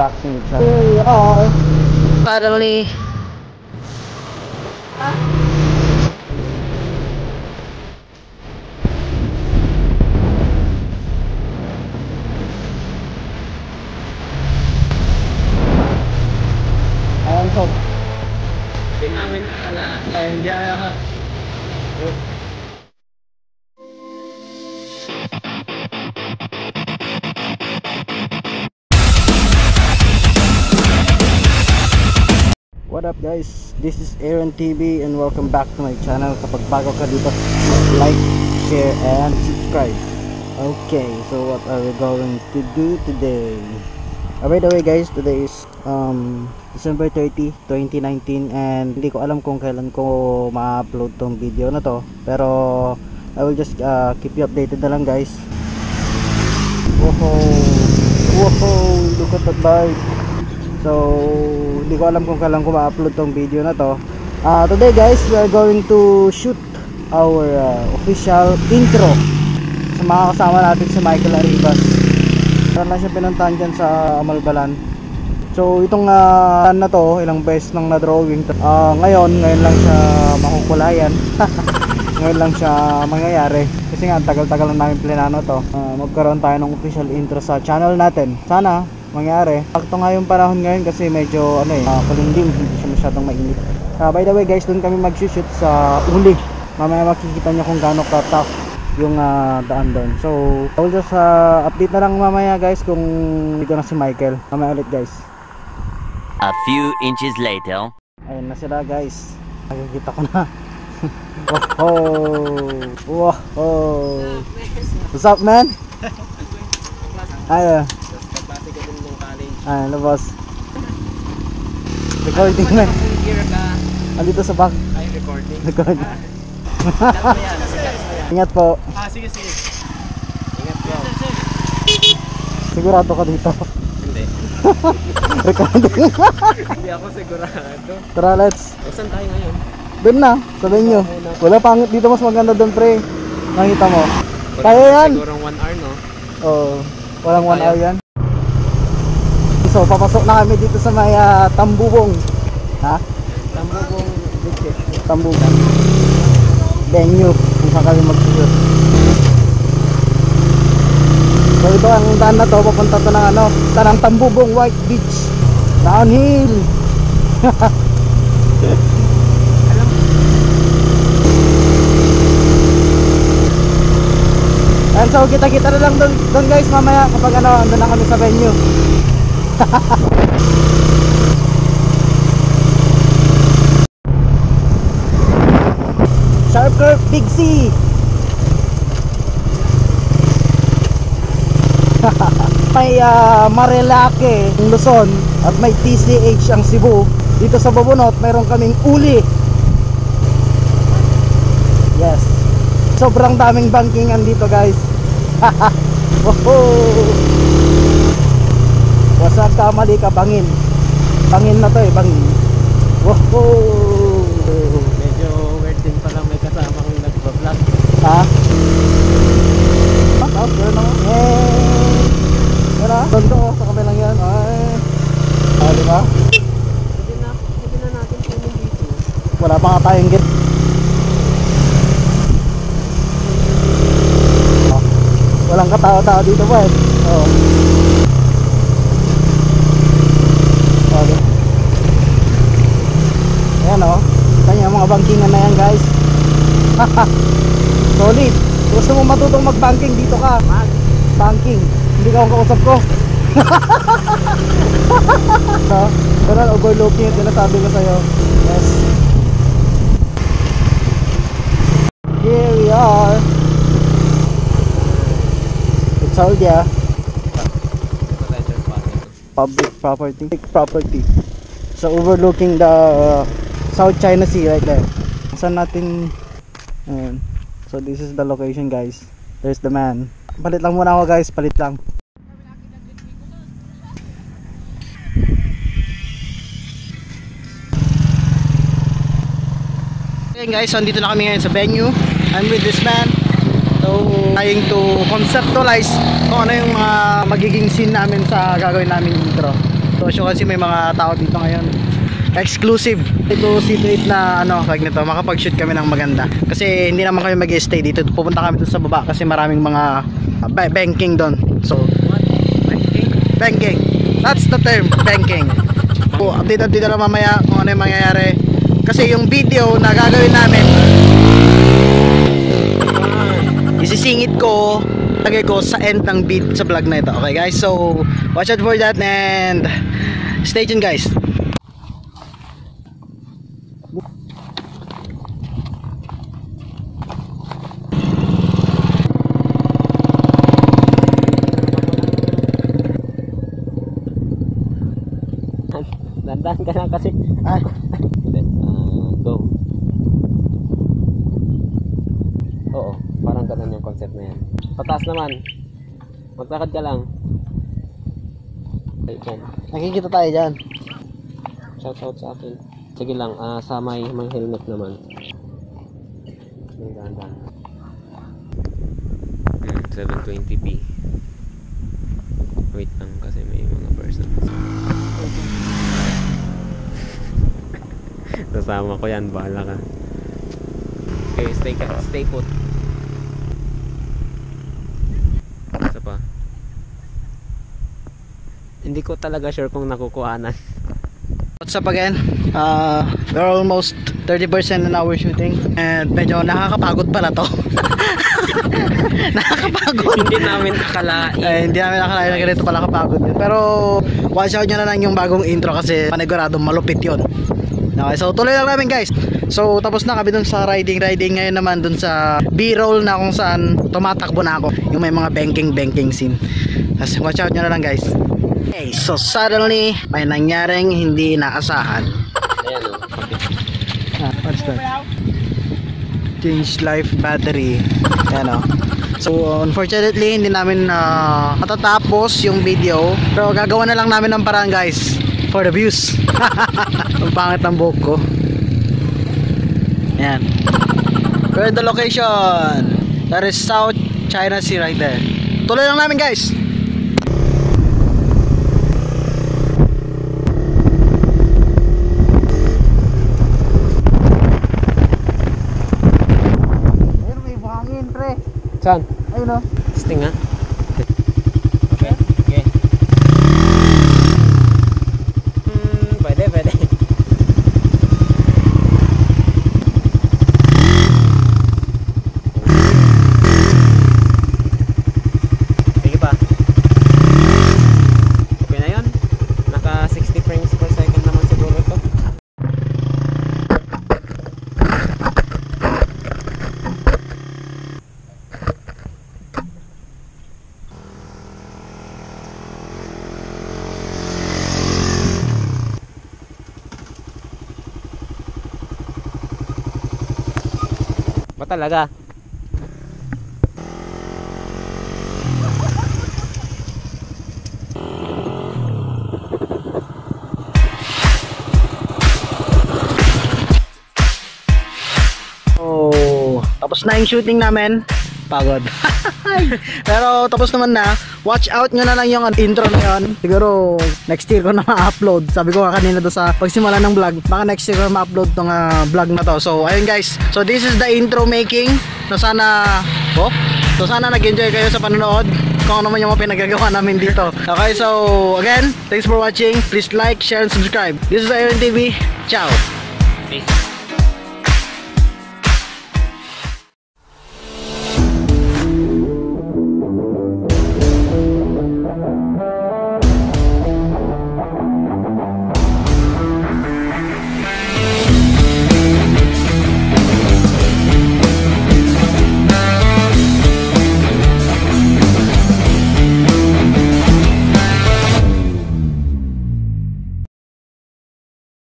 back to each other. Here we are. Finally. Ayan so. Ayan dyan ha. What up guys? This is Aaron TV and welcome back to my channel. Kapag bago ka dito, like, share, and subscribe. Okay, so what are we going to do today? By the way guys, today is December 30, 2019 and hindi ko alam kung kailan ko ma-upload tong video na to, pero I will just keep you updated na lang guys. Whoa, look at that bike. So hindi ko alam kung kailan ko ma-upload tong video na to. Today guys, we are going to shoot our official intro sa mga kasama natin si Michael Arribas. Meron lang siya pinuntahan dyan sa Amalbalan. So itong na to, ilang beses nang na-drawing. Ngayon lang siya makukulayan. Ngayon lang siya mangyayari. Kasi nga tagal-tagal na namin plinano to. Magkaroon tayo ng official intro sa channel natin. Sana mangyari. Sakto nga yung panahon ngayon kasi medyo kulinding, hindi siya masyadong mainit. By the way guys, doon kami mag-shoot sa Uli. Mamaya makikita nyo kung gaano ka-tough yung daan doon. So I will just update na lang mamaya guys kung dito na si Michael. Mamaya ulit guys. A few inches later. Ayun na sila guys. Nakikita ko na. Wow. What's up man? Ayun. Ano boss? Recording na. Andito sa back. Ay, recording. Ingat po. Sige. Ingat po. Sigurado ka dito? Hindi. Recording. Hindi ako sigurado. Tara, let's. Saan tayo ngayon? Doon na, sabihin nyo. Wala pang dito, mas maganda doon pre. Nakita mo. Kaya yan. Sigurong 1 hour no? Oo. Walang 1 hour yan. So papasok na kami dito sa may Tambubong. Ha? Tambubong Bukit. Tambubong venue kung saan kami mag-shoot. So ito ang daan na to, papunta to ng Tambubong White Beach downhill. And so kita-kita na lang doon guys mamaya kapag andun na kami sa venue. Sharp Curve Big C. May Marilake Luzon at may TCH ang Cebu. Dito sa Bubunot mayroon kaming Uli. Yes, sobrang daming bankingan dito guys. Wasag ka, mali ka, bangin. Bangin na to bangin. Medyo weird din pala may kasama kong nagpa-vlog. Ha? Tapos gano'n naman. Gano'n? Dondo sa kabilang yan. Diba? Pwede na natin punin dito. Wala pa nga tayong git. Walang katao-tao dito po Ayan kita nyo mga bankingan na yan guys. Solid. Gusto mo matutong mag-banking, dito ka. Banking. Hindi ka akong kausap ko. Ganun, overlooking yung sinasabi ko sa'yo. Yes. Here we are. It's Saudia. Public property. So overlooking the South China Sea right there. Saan natin so this is the location guys. There's the man. Palit lang muna ako guys, palit lang. Okay guys, so andito na kami ngayon sa venue. I'm with this man. So trying to conceptualize kung ano yung magiging scene namin sa gagawin namin intro. sitwasyon kasi may mga tao dito ngayon. Exclusive ito C28 na ano, kag nito, makapag-shoot kami ng maganda. Kasi hindi naman kami mag-stay dito. Pupunta kami dito sa baba kasi maraming mga banking doon. So, banking. That's the term, banking. So, update na lang mamaya kung ano yung mangyayari. Kasi yung video na gagawin namin, isisingit ko, lagay ko sa end ng sa vlog na ito. Okay guys, so watch out for that and stay tuned guys. Dandan ka lang kasi. Go. Oo, parang ganun yung concept na yan. Pataas naman. Maglakad ka lang. Okay, Nakikita tayo dyan. shout out sa akin. Sige lang, sa may helmet naman. May dandan. 720p. Wait lang kasi may mga person. Kasama ko yan, bahala ka. Okay, stay put. Isa pa. Hindi ko talaga sure kung nakukuhanan. What's up again? We're almost 30% in our shooting and medyo nakakapagod pala to. Nakakapagod. Hindi namin akalain. Hindi namin akalain na ganito pala kapagod yun. Pero watch out nyo na lang yung bagong intro kasi paniguradong malupit yun. Okay, so tuloy lang namin guys. So tapos na kami dun sa riding. Ngayon naman dun sa B-roll na kung saan tumatakbo na ako. Yung may mga banking scene. Tapos watch out nyo na lang guys. Okay, so suddenly may nangyaring hindi inaasahan. Ayan o. What's that? Change life battery. Ayan o. So unfortunately hindi namin matatapos yung video. Pero gagawa na lang namin ng paraan guys. For the views. Ang pangit ng buhok ko. Ayan. We're at the location. That is South China Sea right there. Tuloy lang namin guys. Ayun, may buhangin pre. Saan? Ayun o. Sting nga. Okay. Okay. Pwede. Sige pa. Okay na yun. Naka 60 frames per second naman siguro ito. Ba talaga? Oh, tapos na yung shooting namin. Pagod. Pero tapos naman na. Watch out nyo na lang yung intro na yun. Siguro next year ko na ma-upload. Sabi ko kanina doon sa pagsimula ng vlog, baka next year ko ma-upload tong vlog na to. So ayun guys, so this is the intro making. So sana nag-enjoy kayo sa panonood kung ano man yung mga pinagagawa namin dito. Okay, so again, thanks for watching. Please like, share, and subscribe. This is Iron TV. Ciao. Peace.